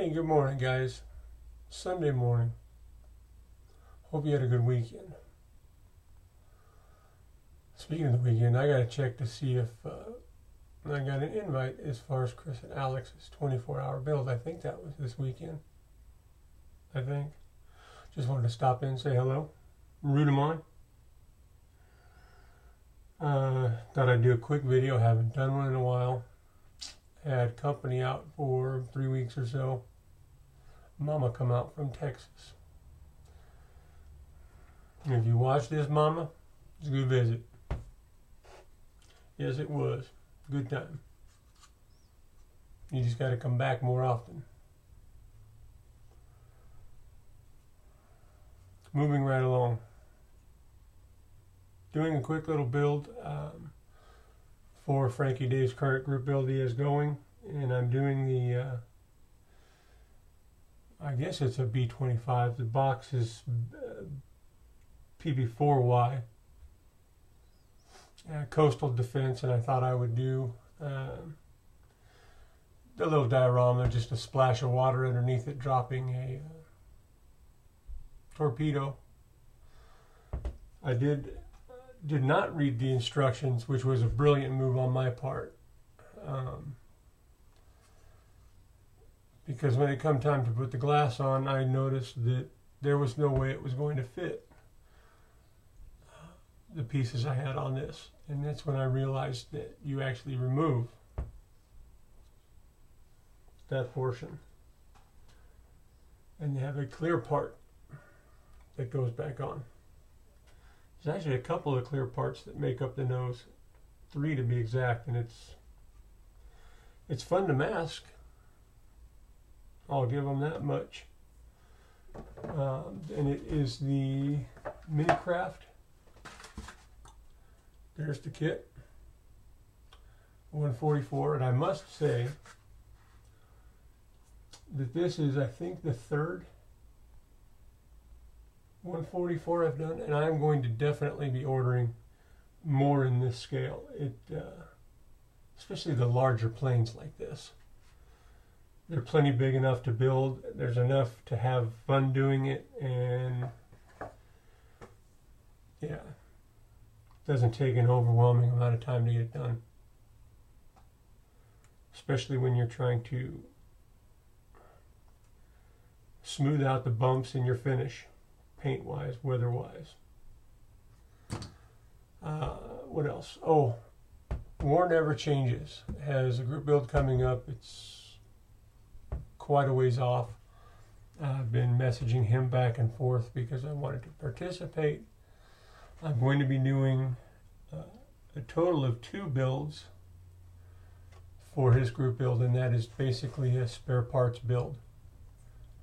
Hey, good morning, guys. Sunday morning. Hope you had a good weekend. Speaking of the weekend, I gotta check to see if I got an invite as far as Chris and Alex's 24-hour build. I think that was this weekend. I think. Just wanted to stop in and say hello. Root them on. Thought I'd do a quick video. Haven't done one in a while. Had company out for 3 weeks or so. Mama come out from Texas. And if you watch this, Mama, it's a good visit. Yes, it was. Good time. You just got to come back more often. Moving right along. Doing a quick little build for Frankie Day's current group build he is going. And I'm doing the, I guess it's a B25. The box is PB4Y. Coastal defense, and I thought I would do a little diorama, just a splash of water underneath it dropping a torpedo. I did not read the instructions, which was a brilliant move on my part, because when it come time to put the glass on, I noticed that there was no way it was going to fit the pieces I had on this. And that's when I realized that you actually remove that portion. And you have a clear part that goes back on. There's actually a couple of clear parts that make up the nose. 3 to be exact, and it's fun to mask. I'll give them that much. And it is the Minicraft. There's the kit, 144, and I must say that this is, I think, the third 144 I've done, and I'm going to definitely be ordering more in this scale. Especially the larger planes like this. They're plenty big enough to build. There's enough to have fun doing it, and yeah. Doesn't take an overwhelming amount of time to get it done, especially when you're trying to smooth out the bumps in your finish, paint-wise, weather-wise. What else? Oh, War Never Changes has a group build coming up. It's quite a ways off. I've been messaging him back and forth because I wanted to participate. I'm going to be doing a total of 2 builds for his group build, and that is basically a spare parts build.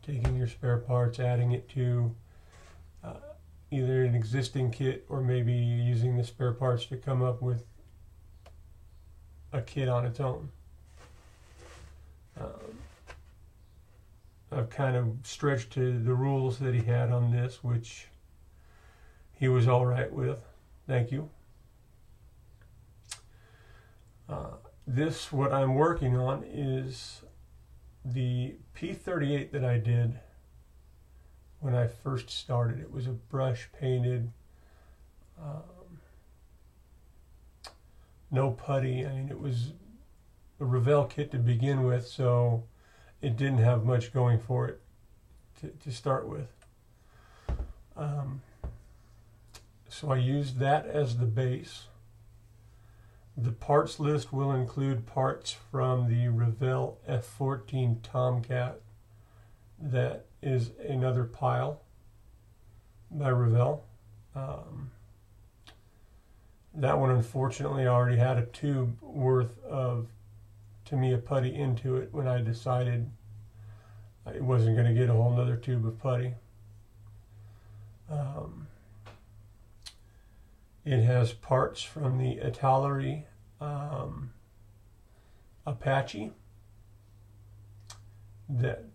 Taking your spare parts, adding it to either an existing kit or maybe using the spare parts to come up with a kit on its own. I've kind of stretched to the rules that he had on this, which he was all right with. Thank you. What I'm working on is the P38 that I did when I first started. It was a brush painted, no putty. I mean, it was a Revell kit to begin with, so it didn't have much going for it to start with. So I used that as the base. The parts list will include parts from the Revell F14 Tomcat. That is another pile by Revell. That one, unfortunately, already had a tube worth of Tamiya putty into it when I decided I wasn't going to get a whole nother tube of putty. It has parts from the Italeri Apache that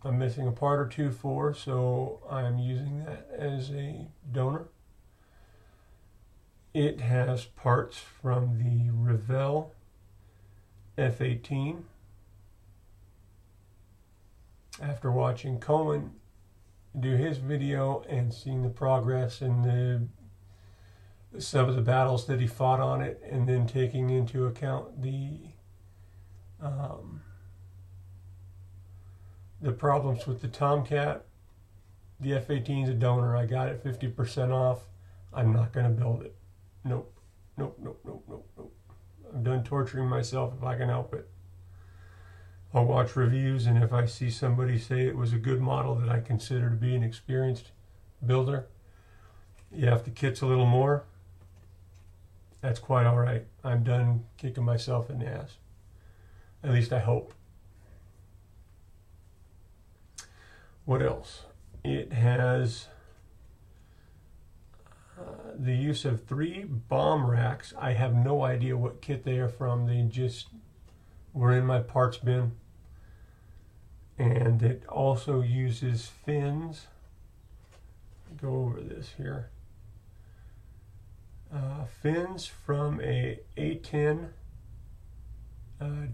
I'm missing a part or two for, so I'm using that as a donor. It has parts from the Revell F18 after watching Coleman do his video and seeing the progress and some of the battles that he fought on it, and then taking into account the problems with the Tomcat. The F-18 is a donor. I got it 50% off. I'm not going to build it. Nope. Nope, nope, nope, nope, nope. I'm done torturing myself if I can help it. I'll watch reviews, and if I see somebody say it was a good model that I consider to be an experienced builder, yeah, if the kit's a little more, that's quite all right. I'm done kicking myself in the ass. At least I hope. What else? It has the use of 3 bomb racks. I have no idea what kit they are from. They just were in my parts bin. And it also uses fins. Go over this here. Fins from a A-10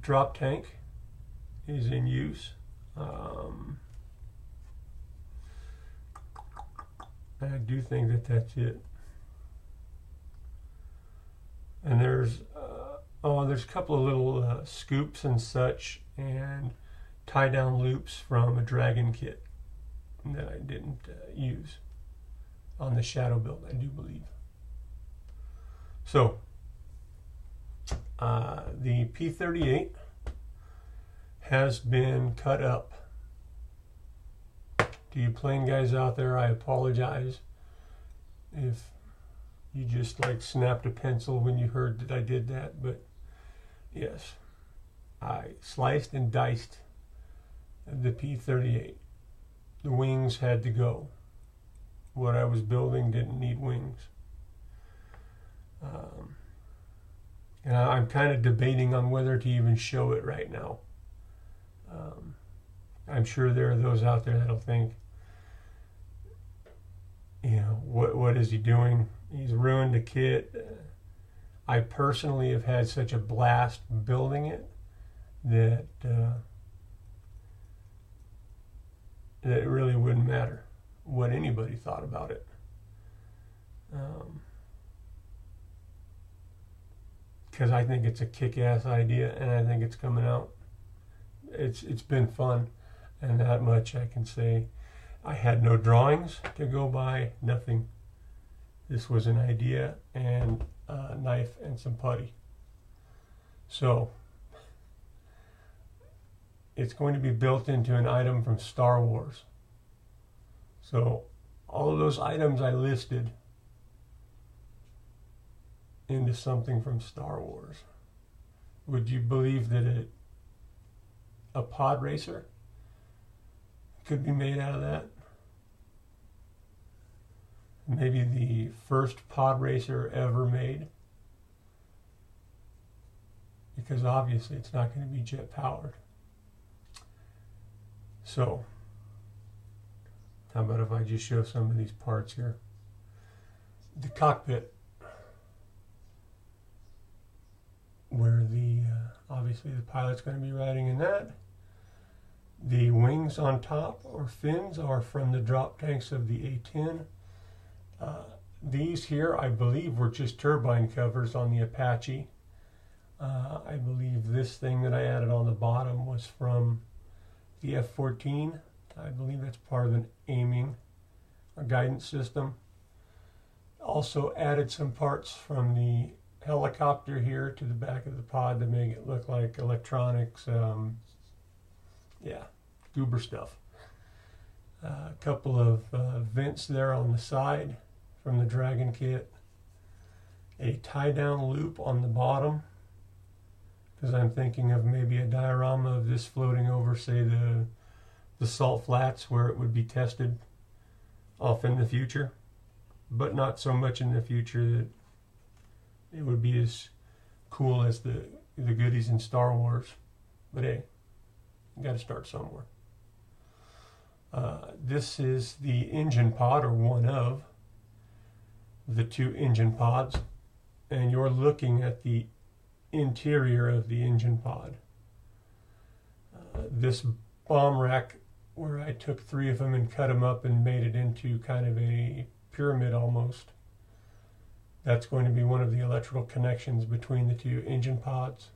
drop tank is in use. I do think that that's it. And there's a couple of little scoops and such, and tie down loops from a Dragon kit that I didn't use on the Shadow build, I do believe. So the P-38 has been cut up. To you plane guys out there, I apologize if you just like snapped a pencil when you heard that I did that, but yes, I sliced and diced the P-38. The wings had to go. What I was building didn't need wings. And I'm kind of debating on whether to even show it right now. I'm sure there are those out there that'll think, you know, what is he doing? He's ruined the kit. I personally have had such a blast building it that that it really wouldn't matter what anybody thought about it. Because I think it's a kick-ass idea, and I think it's coming out. It's been fun, and that much I can say. I had no drawings to go by, nothing. This was an idea and a knife and some putty. So it's going to be built into an item from Star Wars. So all of those items I listed into something from Star Wars. Would you believe that a pod racer could be made out of that? Maybe the first pod racer ever made. Because obviously it's not going to be jet powered. So, how about if I just show some of these parts here? The cockpit, where obviously the pilot's going to be riding in that. The wings on top, or fins, are from the drop tanks of the A-10. These here, I believe, were just turbine covers on the Apache. I believe this thing that I added on the bottom was from the F-14. I believe that's part of an aiming or guidance system. Also added some parts from the helicopter here to the back of the pod to make it look like electronics. Yeah, goober stuff. A couple of vents there on the side from the Dragon kit. A tie-down loop on the bottom, because I'm thinking of maybe a diorama of this floating over, say, the salt flats where it would be tested off in the future, but not so much in the future that it would be as cool as the goodies in Star Wars. But hey, you got to start somewhere. This is the engine pod, or one of the 2 engine pods, and you're looking at the interior of the engine pod. This bomb rack where I took 3 of them and cut them up and made it into kind of a pyramid almost. That's going to be one of the electrical connections between the 2 engine pods.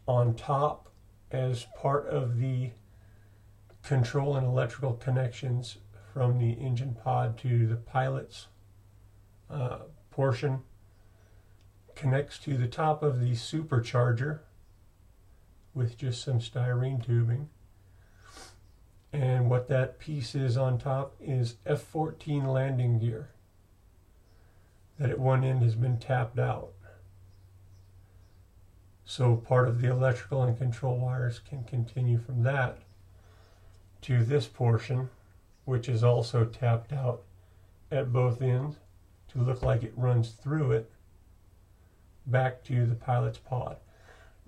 On top, as part of the control and electrical connections from the engine pod to the pilot's portion, connects to the top of the supercharger with just some styrene tubing. And what that piece is on top is F-14 landing gear that at one end has been tapped out. So part of the electrical and control wires can continue from that to this portion, which is also tapped out at both ends to look like it runs through it back to the pilot's pod.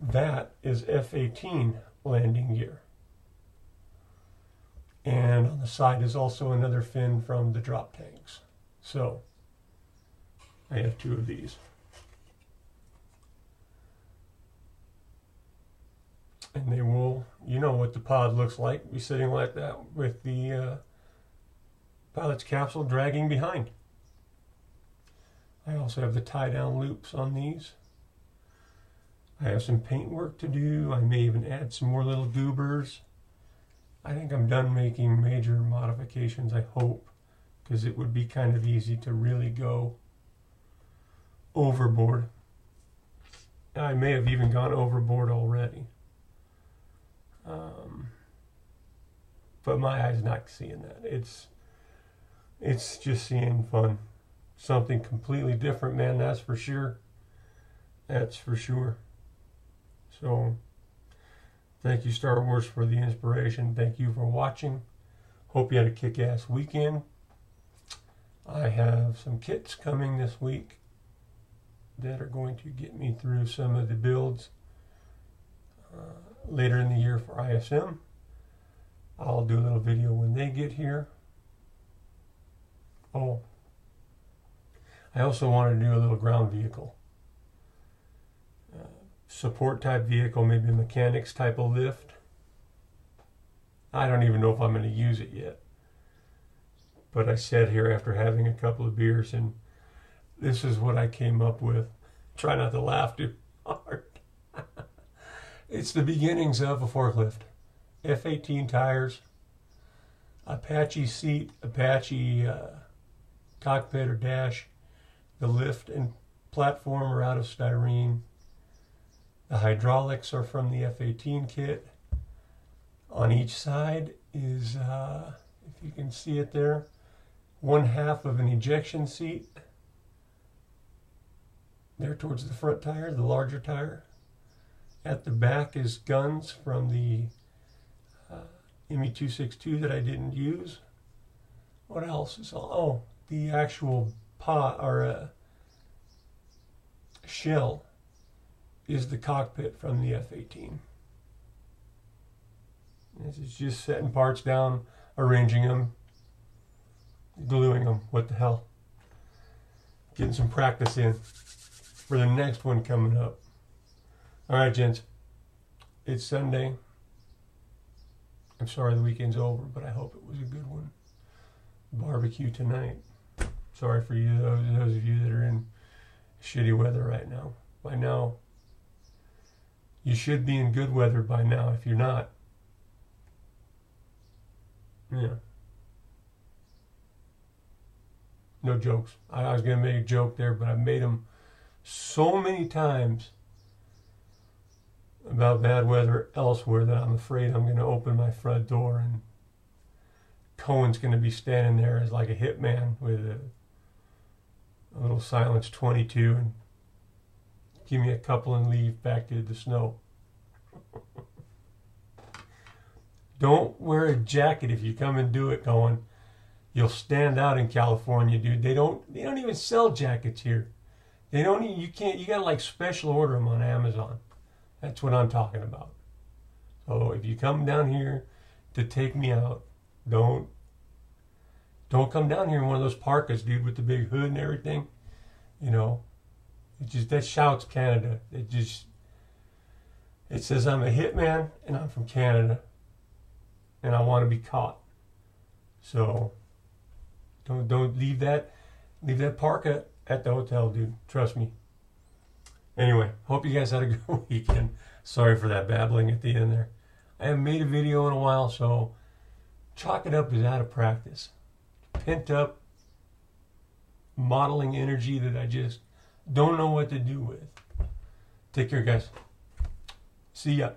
That is F-18 landing gear. And on the side is also another fin from the drop tanks. So I have 2 of these. And they will, you know what the pod looks like, be sitting like that with the pilot's capsule dragging behind. I also have the tie-down loops on these. I have some paint work to do. I may even add some more little goobers. I think I'm done making major modifications, I hope, because it would be kind of easy to really go overboard. I may have even gone overboard already. But my eye's not seeing that. It's just seeing fun. Something completely different, man, that's for sure. That's for sure. So, thank you, Star Wars, for the inspiration. Thank you for watching. Hope you had a kick-ass weekend. I have some kits coming this week that are going to get me through some of the builds later in the year for ISM. I'll do a little video when they get here. Oh, I also want to do a little ground vehicle. Support type vehicle, maybe a mechanics type of lift. I don't even know if I'm going to use it yet. But I sat here after having a couple of beers and this is what I came up with. Try not to laugh too hard. It's the beginnings of a forklift. F-18 tires, Apache seat, Apache cockpit or dash. The lift and platform are out of styrene. The hydraulics are from the F-18 kit. On each side is, if you can see it there, 1/2 of an ejection seat. There towards the front tire, the larger tire. At the back is guns from the ME-262 that I didn't use. What else is all? Oh, the actual pot or shell is the cockpit from the F-18. This is just setting parts down, arranging them, gluing them. What the hell? Getting some practice in for the next one coming up. All right, gents. It's Sunday. I'm sorry the weekend's over, but I hope it was a good one. Barbecue tonight. Sorry for you, those of you that are in shitty weather right now. By now, you should be in good weather by now. If you're not, yeah. No jokes. I was going to make a joke there, but I've made them so many times about bad weather elsewhere that I'm afraid I'm going to open my front door and Cohen's going to be standing there as like a hitman with a little silenced 22 and give me a couple and leave back to the snow. Don't wear a jacket if you come and do it, Cohen. You'll stand out in California, dude. They don't even sell jackets here. They don't. You gotta like special order them on Amazon. That's what I'm talking about. So if you come down here to take me out, don't come down here in one of those parkas, dude, with the big hood and everything. You know, that shouts Canada. It says I'm a hitman and I'm from Canada. and I want to be caught. So don't leave that park at the hotel, dude. Trust me. Anyway, hope you guys had a good weekend. Sorry for that babbling at the end there. I haven't made a video in a while, so chalk it up as out of practice. Pent up modeling energy that I just don't know what to do with. Take care, guys. See ya.